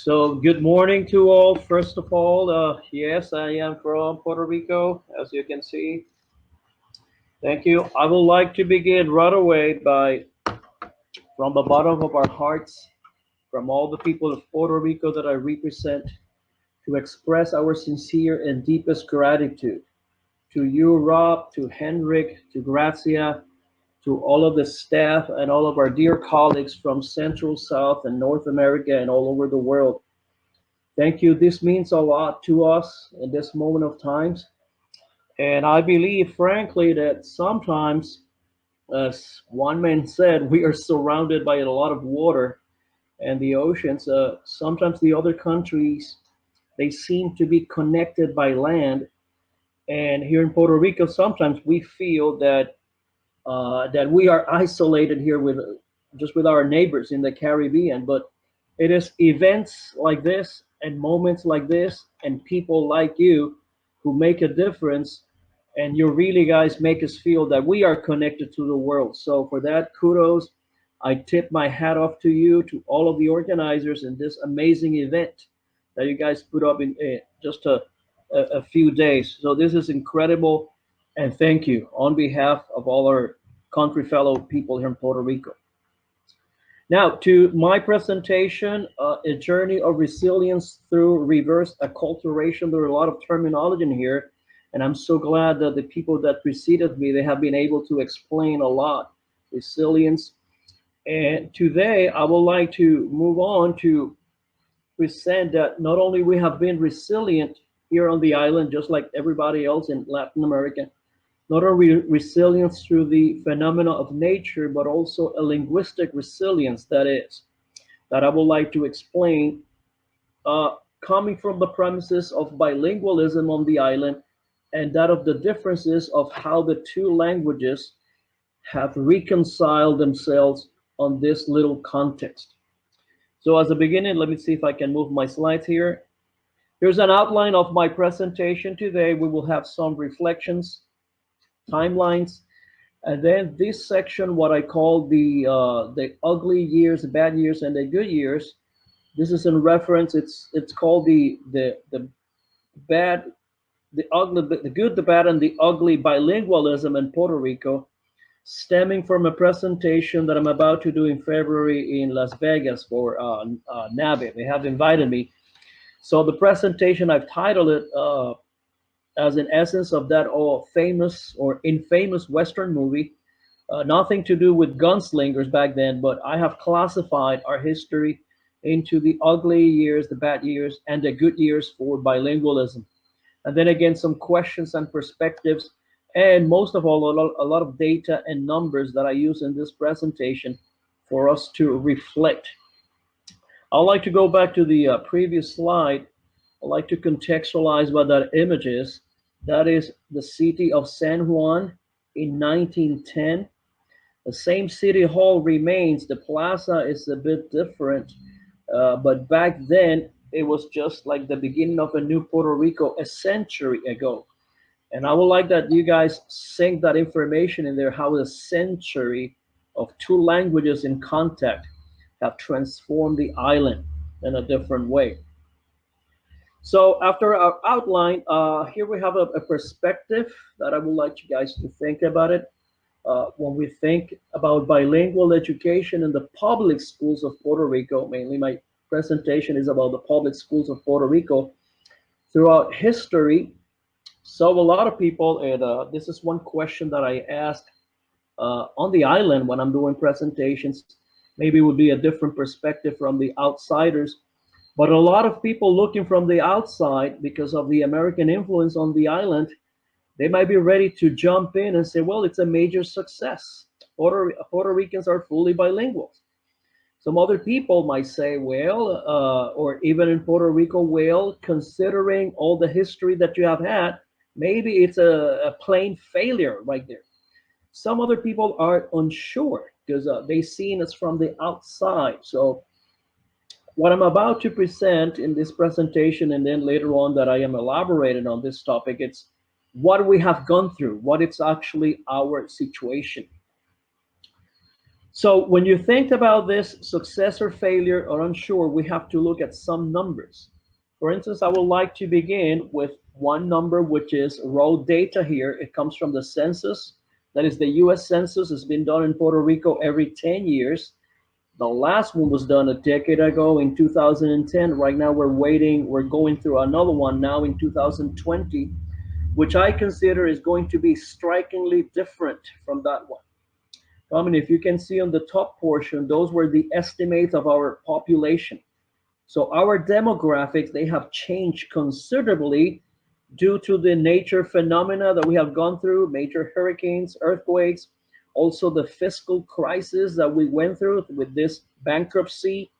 So, good morning to all. First of all, yes, I am from Puerto Rico, as you can see. Thank you. I would like to begin right away by, from the bottom of our hearts, from all the people of Puerto Rico that I represent, to express our sincere and deepest gratitude to you, Rob, to Henrik, to Grazia, to all of the staff and all of our dear colleagues from Central, South, and North America and all over the world. Thank you. This means a lot to us in this moment of times. And I believe, frankly, that sometimes, as one man said, we are surrounded by a lot of water and the oceans. Sometimes the other countries, they seem to be connected by land. And here in Puerto Rico, sometimes we feel that we are isolated here with just with our neighbors in the Caribbean. But it is events like this and moments like this and people like you who make a difference. And you really guys make us feel that we are connected to the world. So for that, kudos. I tip my hat off to you, to all of the organizers in this amazing event that you guys put up in just a few days. So this is incredible. And thank you on behalf of all our country fellow people here in Puerto Rico. Now, to my presentation, a journey of resilience through reverse acculturation. There are a lot of terminology in here, and I'm so glad that the people that preceded me, they have been able to explain a lot. Resilience. And today, I would like to move on to present that not only we have been resilient here on the island, just like everybody else in Latin America, not only resilience through the phenomena of nature, but also a linguistic resilience that I would like to explain, coming from the premises of bilingualism on the island and that of the differences of how the two languages have reconciled themselves on this little context. So as a beginning, let me see if I can move my slides here. Here's an outline of my presentation today. We will have some reflections, timelines, and then this section, what I call the ugly years, the bad years, and the good years. This is in reference. It's called the bad, the ugly, the good, the bad, and the ugly bilingualism in Puerto Rico, stemming from a presentation that I'm about to do in February in Las Vegas for NABE. They have invited me. So the presentation, I've titled it as an essence of that famous or infamous Western movie. Nothing to do with gunslingers back then, but I have classified our history into the ugly years, the bad years, and the good years for bilingualism. And then again, some questions and perspectives, and most of all, a lot of data and numbers that I use in this presentation for us to reflect. I'd like to go back to the previous slide. I'd like to contextualize what that image is. That is the city of San Juan in 1910. The same city hall remains. The plaza is a bit different, but back then it was just like the beginning of a new Puerto Rico a century ago. And I would like that you guys sink that information in there, how a century of two languages in contact have transformed the island in a different way. So after our outline, here we have a perspective that I would like you guys to think about it. When we think about bilingual education in the public schools of Puerto Rico, mainly my presentation is about the public schools of Puerto Rico throughout history. So a lot of people, and this is one question that I ask on the island when I'm doing presentations. Maybe it would be a different perspective from the outsiders, but a lot of people looking from the outside because of the American influence on the island, they might be ready to jump in and say, well, it's a major success. Puerto Ricans are fully bilingual. Some other people might say, well, or even in Puerto Rico, well, considering all the history that you have had, maybe it's a plain failure right there. Some other people are unsure because they seen us from the outside. So what I'm about to present in this presentation, and then later on that I am elaborating on this topic, it's what we have gone through, what it's actually our situation. So when you think about this success or failure or unsure, we have to look at some numbers. For instance, I would like to begin with one number, which is raw data here. It comes from the census. That is the US Census. It's been done in Puerto Rico every 10 years. The last one was done a decade ago in 2010. Right now we're going through another one now in 2020, which I consider is going to be strikingly different from that one. I mean, if you can see on the top portion, those were the estimates of our population. So our demographics, they have changed considerably due to the nature phenomena that we have gone through, major hurricanes, earthquakes, also the fiscal crisis that we went through with this bankruptcy,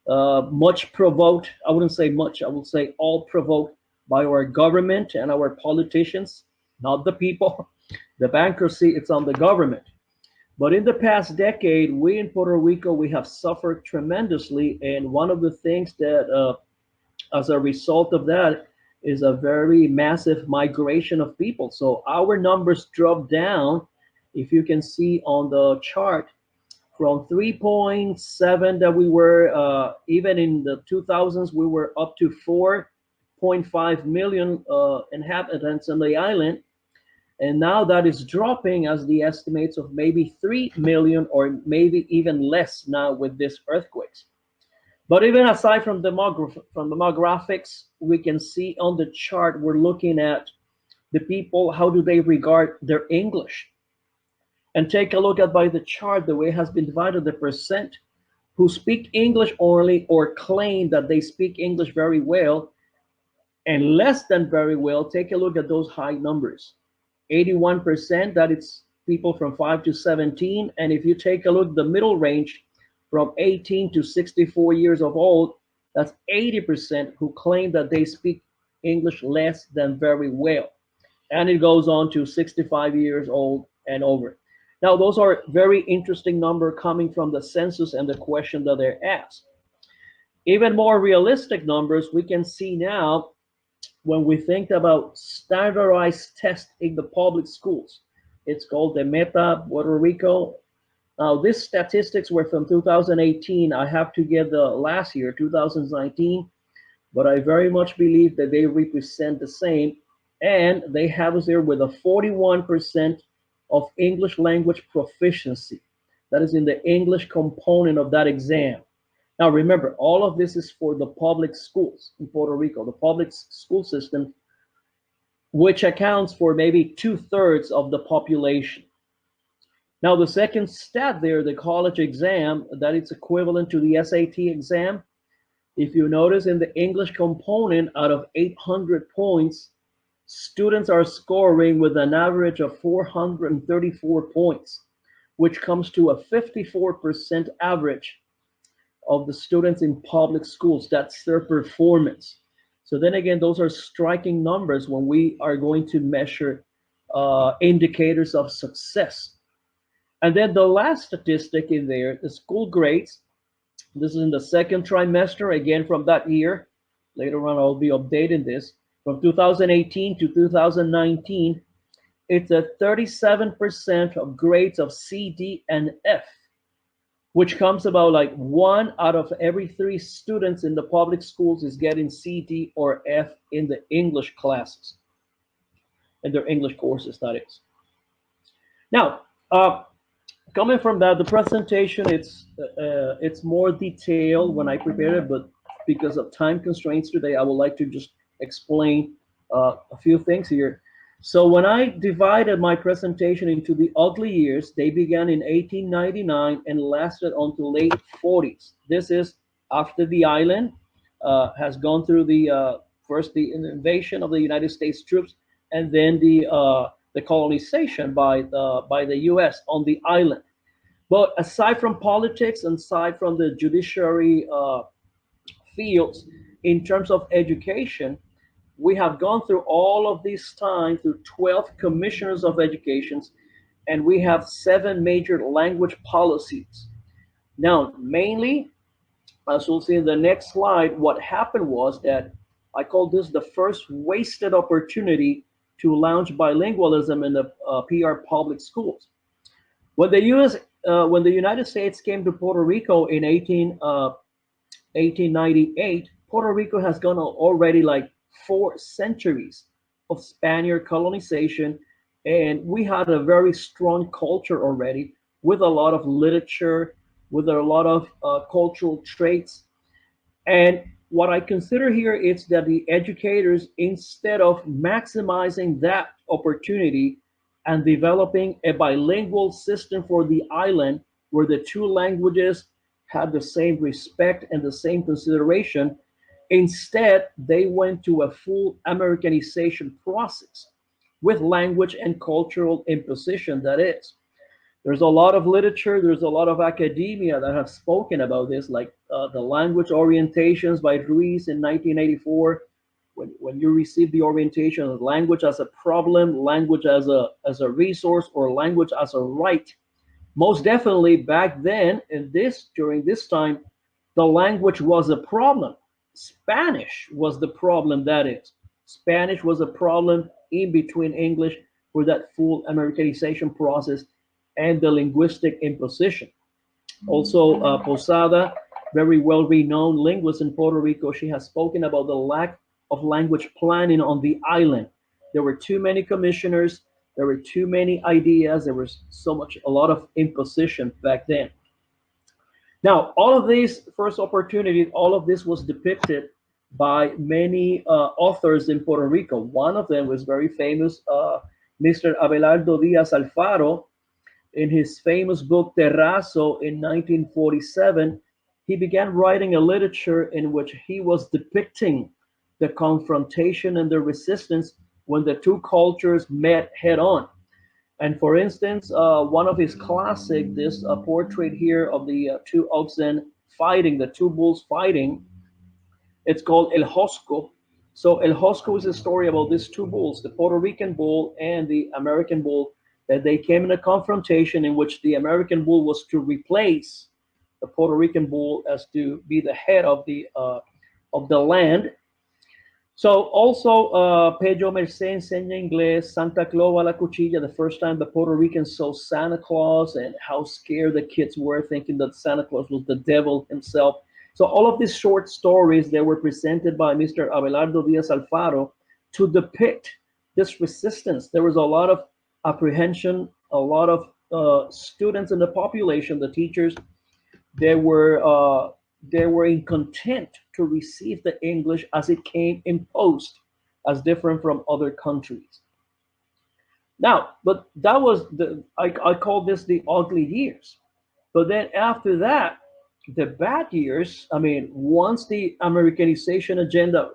much provoked, I wouldn't say much, I would say all provoked by our government and our politicians, not the people. The bankruptcy, it's on the government. But in the past decade, we in Puerto Rico, we have suffered tremendously. And one of the things that, as a result of that, is a very massive migration of people. So our numbers dropped down, if you can see on the chart, from 3.7 that we were, even in the 2000s, we were up to 4.5 million inhabitants on the island. And now that is dropping as the estimates of maybe 3 million or maybe even less now with these earthquakes. But even aside from demographics, we can see on the chart, we're looking at the people, how do they regard their English? And take a look at by the chart, the way it has been divided, the percent who speak English only or claim that they speak English very well and less than very well. Take a look at those high numbers. 81%, that it's people from 5 to 17. And if you take a look, the middle range from 18 to 64 years of old, that's 80% who claim that they speak English less than very well. And it goes on to 65 years old and over. Now, those are very interesting numbers coming from the census and the question that they're asked. Even more realistic numbers we can see now when we think about standardized tests in the public schools. It's called the Meta Puerto Rico. Now, these statistics were from 2018. I have to get the last year, 2019, but I very much believe that they represent the same. And they have us there with a 41% of English language proficiency. That is in the English component of that exam. Now, remember, all of this is for the public schools in Puerto Rico, the public school system, which accounts for maybe 2/3 of the population. Now, the second stat there, the college exam, that it's equivalent to the SAT exam. If you notice in the English component, out of 800 points, students are scoring with an average of 434 points, which comes to a 54% average of the students in public schools. That's their performance. So then again, those are striking numbers when we are going to measure indicators of success. And then the last statistic in there, the school grades. This is in the second trimester, again from that year. Later on, I'll be updating this. From 2018 to 2019, it's a 37% of grades of C, D, and F, which comes about like 1 out of every 3 students in the public schools is getting C, D, or F in the English classes, in their English courses, that is. Now, coming from that, the presentation, it's more detailed when I prepared it, but because of time constraints today, I would like to just explain a few things here. So when I divided my presentation into the ugly years, they began in 1899 and lasted until late 40s. This is after the island has gone through the first the invasion of the United States troops, and then the colonization by the U.S. on the island. But aside from politics, and aside from the judiciary fields, in terms of education, we have gone through all of this time through 12 commissioners of educations, and we have 7 major language policies. Now, mainly, as we'll see in the next slide, what happened was that I call this the first wasted opportunity to launch bilingualism in the PR public schools. When the U.S. when the United States came to Puerto Rico in 1898, Puerto Rico has gone already like 4 centuries of Spaniard colonization, and we had a very strong culture already with a lot of literature, with a lot of cultural traits. And what I consider here is that the educators, instead of maximizing that opportunity and developing a bilingual system for the island where the two languages had the same respect and the same consideration, instead they went to a full Americanization process with language and cultural imposition, that is. There's a lot of literature, there's a lot of academia that have spoken about this, like the language orientations by Ruiz in 1984. When you receive the orientation of language as a problem, language as a resource, or language as a right, most definitely back then, during this time, the language was a problem. Spanish was the problem, that is. Spanish was a problem in between English for that full Americanization process and the linguistic imposition. Also, Posada, very well renowned linguist in Puerto Rico, she has spoken about the lack of language planning on the island. There were too many commissioners, there were too many ideas, there was a lot of imposition back then. Now, all of these first opportunities, all of this was depicted by many authors in Puerto Rico. One of them was very famous, Mr. Abelardo Diaz Alfaro. In his famous book Terrazo in 1947, he began writing a literature in which he was depicting the confrontation and the resistance when the two cultures met head on. And for instance, one of his classic, this portrait here of the two oxen fighting, the two bulls fighting, it's called El Hosco. So El Hosco is a story about these two bulls, the Puerto Rican bull and the American bull, that they came in a confrontation in which the American bull was to replace the Puerto Rican bull as to be the head of the land. So also, Pedro Merced enseña inglés, Santa Claus a la cuchilla, the first time the Puerto Ricans saw Santa Claus and how scared the kids were, thinking that Santa Claus was the devil himself. So all of these short stories that were presented by Mr. Abelardo Diaz Alfaro to depict this resistance. There was a lot of apprehension, a lot of students in the population, the teachers, they were uh, they were in content to receive the English as it came imposed, as different from other countries. Now, but that was I call this the ugly years. But then after that, the bad years. I mean, once the Americanization agenda,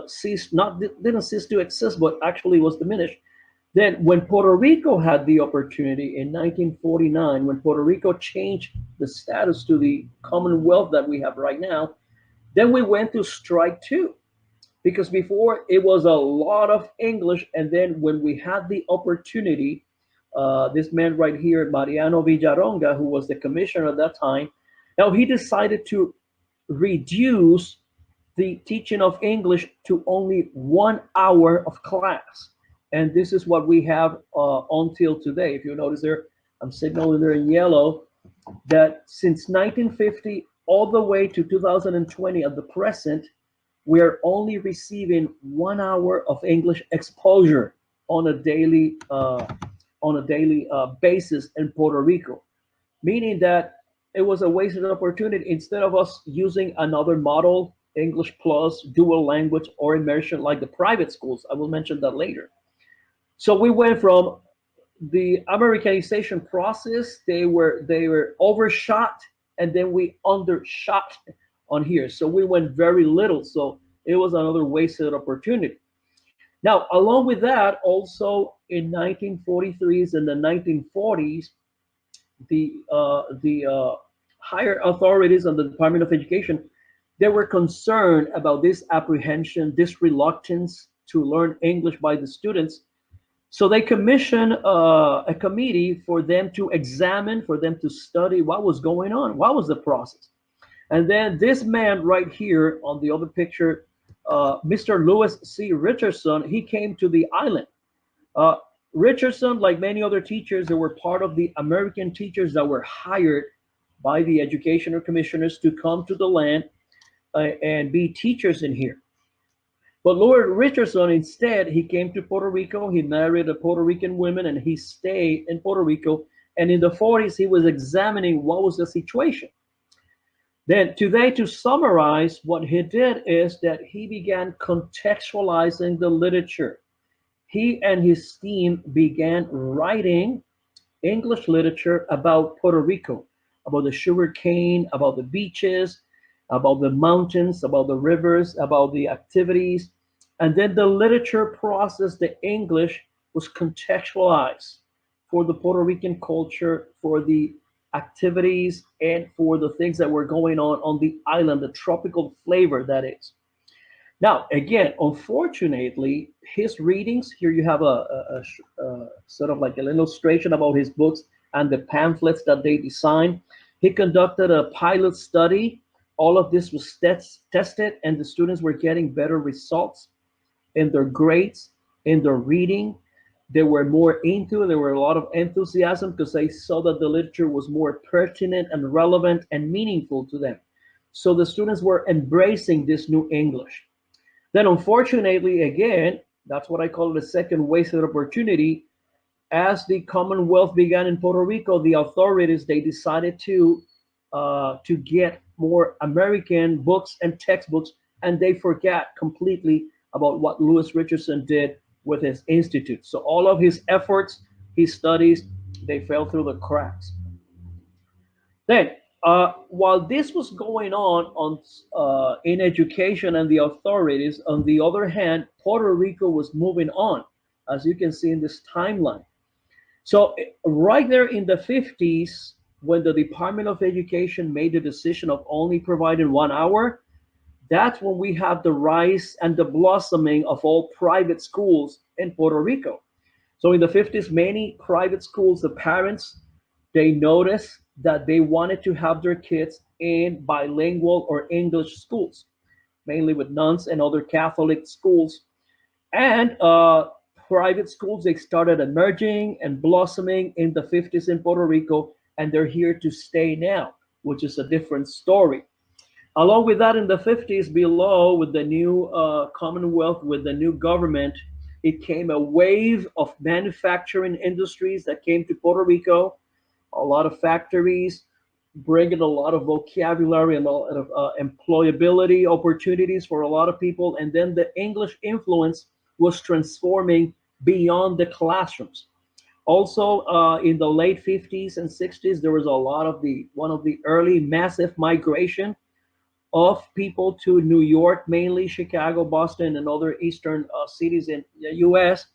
ceased, not didn't cease to exist, but actually was diminished. Then, when Puerto Rico had the opportunity in 1949, when Puerto Rico changed the status to the Commonwealth that we have right now, then we went to strike two. Because before it was a lot of English, and then when we had the opportunity, this man right here, Mariano Villaronga, who was the commissioner at that time, now he decided to reduce the teaching of English to only 1 hour of class. And this is what we have until today. If you notice there, I'm signaling there in yellow that since 1950 all the way to 2020 at the present, we are only receiving 1 hour of English exposure on a daily basis in Puerto Rico, meaning that it was a wasted opportunity. Instead of us using another model, English plus, dual language, or immersion like the private schools, I will mention that later. So we went from the Americanization process, they were overshot, and then we undershot on here. So we went very little. So it was another wasted opportunity. Now, along with that, also in 1943s and the 1940s, the higher authorities on the Department of Education, they were concerned about this apprehension, this reluctance to learn English by the students. So they commissioned a committee for them to examine, for them to study what was going on, what was the process. And then this man right here on the other picture, Mr. Lewis C. Richardson, he came to the island. Uh, Richardson, like many other teachers, they were part of the American teachers that were hired by the educational commissioners to come to the land and be teachers in here. But Lord Richardson, instead, he came to Puerto Rico. He married a Puerto Rican woman, and he stayed in Puerto Rico. And in the 40s, he was examining what was the situation. Then today, to summarize, what he did is that he began contextualizing the literature. He and his team began writing English literature about Puerto Rico, about the sugar cane, about the beaches, about the mountains, about the rivers, about the activities. And then the literature process, the English, was contextualized for the Puerto Rican culture, for the activities, and for the things that were going on the island, the tropical flavor that is. Now, again, unfortunately, his readings here you have a sort of like an illustration about his books and the pamphlets that they designed. He conducted a pilot study. All of this was tested, and the students were getting better results in their grades, in their reading. They were more into it. There were a lot of enthusiasm because they saw that the literature was more pertinent and relevant and meaningful to them. So the students were embracing this new English. Then, unfortunately, again, that's what I call the second wasted opportunity. As the Commonwealth began in Puerto Rico, the authorities they decided to get more American books and textbooks, and they forgot completely about what Louis Richardson did with his institute. So all of his efforts, his studies, they fell through the cracks. Then, while this was going on in education and the authorities, on the other hand, Puerto Rico was moving on, as you can see in this timeline. So, right there in the 50s, when the Department of Education made the decision of only providing 1 hour, that's when we have the rise and the blossoming of all private schools in Puerto Rico. So in the 50s, many private schools, the parents, they noticed that they wanted to have their kids in bilingual or English schools, mainly with nuns and other Catholic schools. And private schools, they started emerging and blossoming in the 50s in Puerto Rico, and they're here to stay now, which is a different story. Along with that, in the 50s, below, with the new Commonwealth, with the new government, it came a wave of manufacturing industries that came to Puerto Rico, a lot of factories, bringing a lot of vocabulary and a lot of employability opportunities for a lot of people. And then the English influence was transforming beyond the classrooms. Also, in the late 50s and 60s, there was a lot of the one of the early massive migration of people to New York, mainly Chicago, Boston, and other eastern cities in the U.S.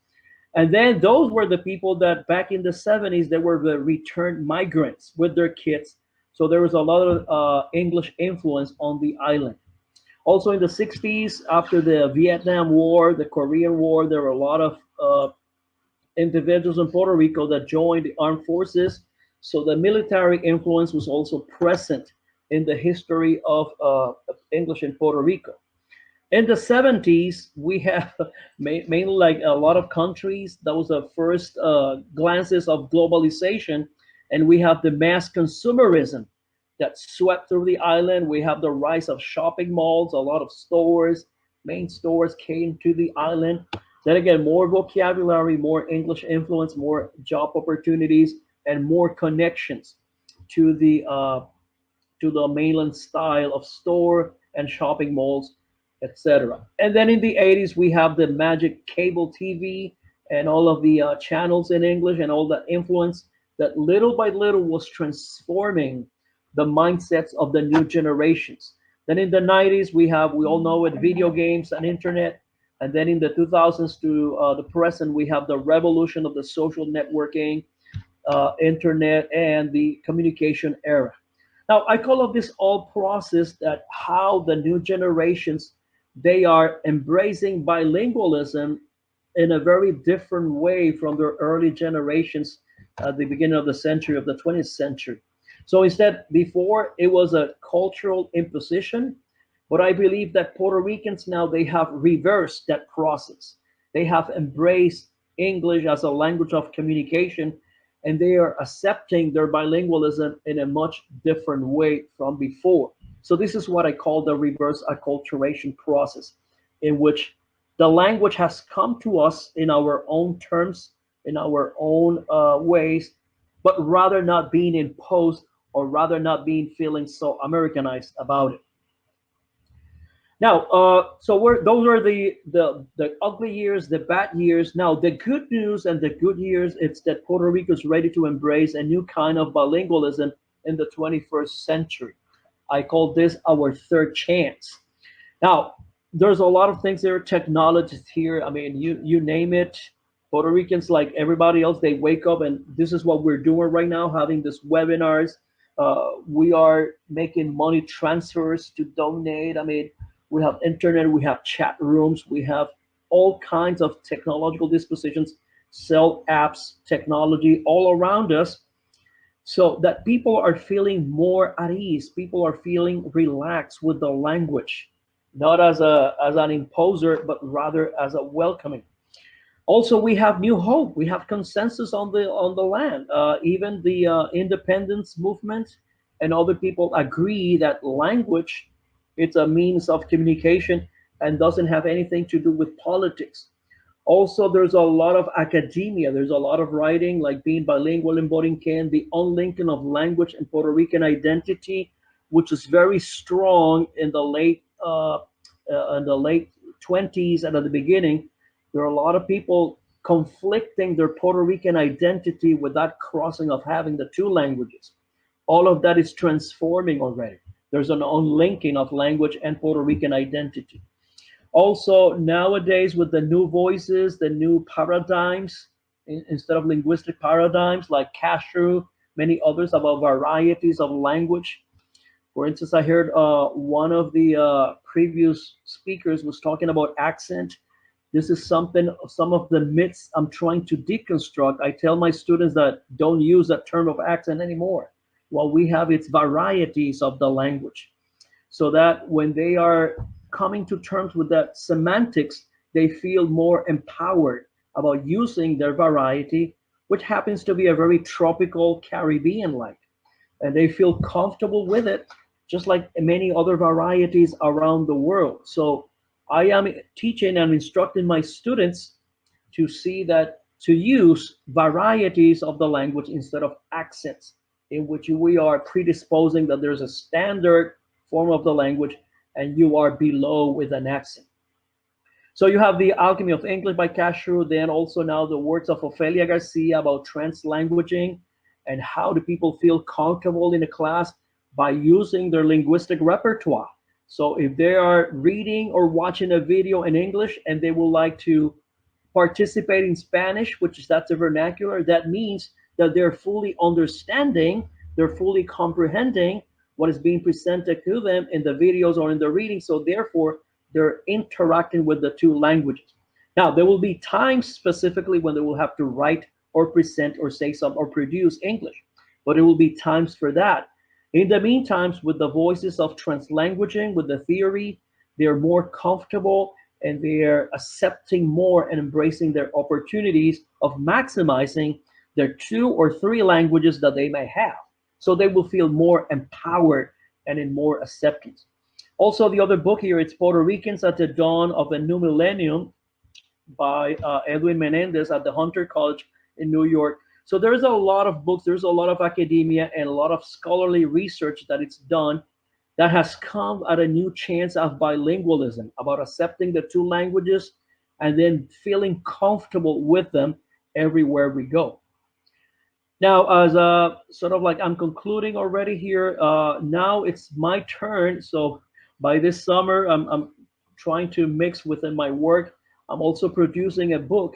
And then those were the people that back in the 70s, they were the returned migrants with their kids. So there was a lot of English influence on the island. Also in the 60s, after the Vietnam War, the Korean War, there were a lot of individuals in Puerto Rico that joined the armed forces. So the military influence was also present in the history of English in Puerto Rico. In the 70s, we have mainly like a lot of countries. That was the first glances of globalization. And we have the mass consumerism that swept through the island. We have the rise of shopping malls, a lot of stores, main stores came to the island. Then again, more vocabulary, more English influence, more job opportunities, and more connections to the mainland style of store and shopping malls, etc. And then in the 80s, we have the magic cable TV and all of the channels in English and all the influence that little by little was transforming the mindsets of the new generations. Then in the 90s, we all know it, video games and internet. And then in the 2000s to the present, we have the revolution of the social networking, internet, and the communication era. Now, I call up this all process that how the new generations they are embracing bilingualism in a very different way from their early generations at the beginning of the century of the 20th century. So instead, before it was a cultural imposition, but I believe that Puerto Ricans now they have reversed that process. They have embraced English as a language of communication, and they are accepting their bilingualism in a much different way from before. So this is what I call the reverse acculturation process, in which the language has come to us in our own terms, in our own ways, but rather not being imposed, or rather not being feeling so Americanized about it. Now, so those are the ugly years, the bad years. Now, the good news and the good years, it's that Puerto Rico is ready to embrace a new kind of bilingualism in the 21st century. I call this our third chance. Now, there's a lot of things there, technologies here. I mean, you name it. Puerto Ricans, like everybody else, they wake up, and this is what we're doing right now, having these webinars. We are making money transfers to donate. I mean, we have internet, we have chat rooms, we have all kinds of technological dispositions, cell apps, technology all around us, so that people are feeling more at ease. People are feeling relaxed with the language, not as a as an imposer, but rather as a welcoming. Also, we have new hope. We have consensus on the land. Even the independence movement and other people agree that language, it's a means of communication and doesn't have anything to do with politics. Also, there's a lot of academia. There's a lot of writing, like being bilingual in Borinquen, the unlinking of language and Puerto Rican identity, which is very strong in the late 20s and at the beginning. There are a lot of people conflicting their Puerto Rican identity with that crossing of having the two languages. All of that is transforming already. There's an unlinking of language and Puerto Rican identity. Also, nowadays, with the new voices, the new paradigms, instead of linguistic paradigms like Castro, many others about varieties of language. For instance, I heard one of the previous speakers was talking about accent. This is something, some of the myths I'm trying to deconstruct. I tell my students that don't use that term of accent anymore. While we have its varieties of the language, so that when they are coming to terms with that semantics, they feel more empowered about using their variety, which happens to be a very tropical Caribbean like, and they feel comfortable with it, just like many other varieties around the world. So I am teaching and instructing my students to see that to use varieties of the language instead of accents, in which we are predisposing that there's a standard form of the language and you are below with an accent. So you have the Alchemy of English by Castro, then also now the works of Ofelia Garcia about translanguaging and how do people feel comfortable in a class by using their linguistic repertoire. So if they are reading or watching a video in English and they would like to participate in Spanish, which is that's a vernacular, that means that they're fully understanding, they're fully comprehending what is being presented to them in the videos or in the reading. So therefore, they're interacting with the two languages. Now, there will be times specifically when they will have to write or present or say something or produce English, but it will be times for that. In the meantime, with the voices of translanguaging, with the theory, they're more comfortable and they're accepting more and embracing their opportunities of maximizing their two or three languages that they may have. So they will feel more empowered and in more acceptance. Also, the other book here, it's Puerto Ricans at the Dawn of a New Millennium by Edwin Menendez at the Hunter College in New York. So there's a lot of books, there's a lot of academia and a lot of scholarly research that it's done that has come at a new chance of bilingualism, about accepting the two languages and then feeling comfortable with them everywhere we go. Now, as a sort of like I'm concluding already here, now it's my turn. So by this summer, I'm trying to mix within my work. I'm also producing a book.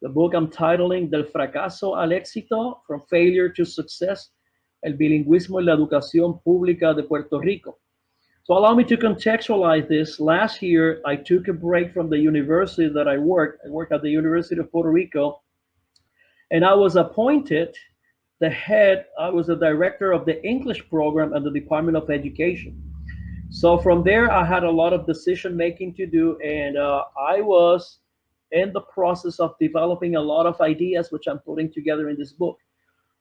The book I'm titling Del fracaso al éxito, From Failure to Success, El bilingüismo en la educación pública de Puerto Rico. So allow me to contextualize this. Last year, I took a break from the university that I work. I work at the University of Puerto Rico, and I was appointed I was the director of the English program at the Department of Education. So from there, I had a lot of decision making to do, and I was in the process of developing a lot of ideas, which I'm putting together in this book.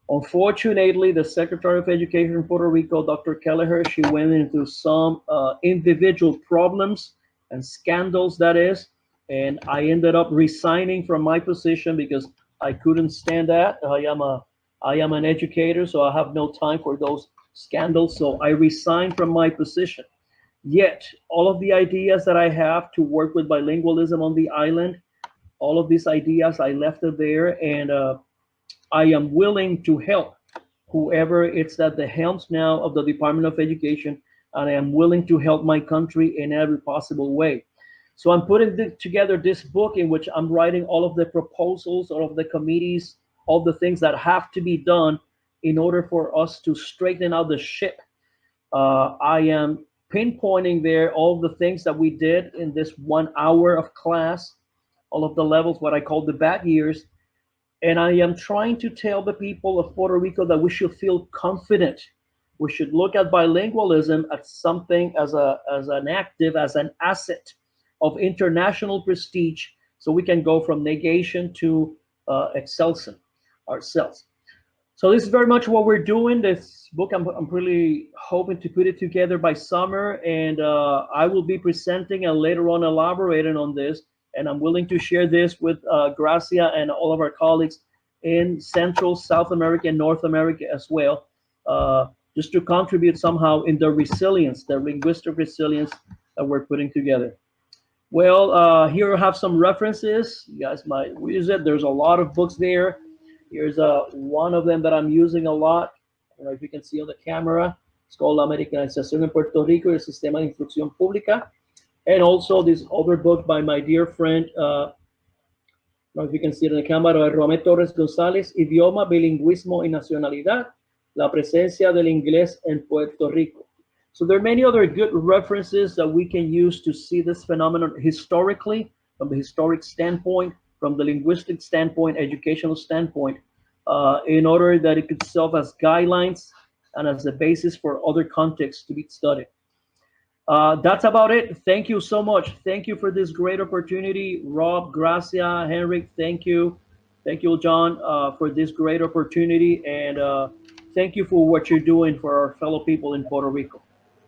Unfortunately, the Secretary of Education in Puerto Rico, Dr. Kelleher, she went into some individual problems and scandals, that is, and I ended up resigning from my position because I couldn't stand that. I am an educator, so I have no time for those scandals. So I resigned from my position. Yet, all of the ideas that I have to work with bilingualism on the island, all of these ideas, I left it there, and I am willing to help whoever it's at the helms now of the Department of Education, and I am willing to help my country in every possible way. So I'm putting together this book in which I'm writing all of the proposals, all of the committees, all the things that have to be done in order for us to straighten out the ship. I am pinpointing there all the things that we did in this 1 hour of class, all of the levels, what I call the bad years, and I am trying to tell the people of Puerto Rico that we should feel confident. We should look at bilingualism as something, as an active, as an asset of international prestige, so we can go from negation to excelsion ourselves. So this is very much what we're doing. This book, I'm really hoping to put it together by summer, and I will be presenting and later on elaborating on this. And I'm willing to share this with Gracia and all of our colleagues in Central, South America, and North America as well, just to contribute somehow in the resilience, the linguistic resilience that we're putting together. Well, here I have some references. You guys might use it. There's a lot of books there. Here's one of them that I'm using a lot. I don't know if you can see on the camera. It's called La Americanización en Puerto Rico y el Sistema de Instrucción Pública. And also this other book by my dear friend, I don't know if you can see it on the camera, Romé Torres González, Idioma, Bilingüismo y Nacionalidad, La Presencia del Inglés en Puerto Rico. So there are many other good references that we can use to see this phenomenon historically, from the historic standpoint, from the linguistic standpoint, educational standpoint, in order that it could serve as guidelines and as a basis for other contexts to be studied. That's about it. Thank you so much. Thank you for this great opportunity. Rob, Gracia, Henrik, thank you. Thank you, John, for this great opportunity. And thank you for what you're doing for our fellow people in Puerto Rico.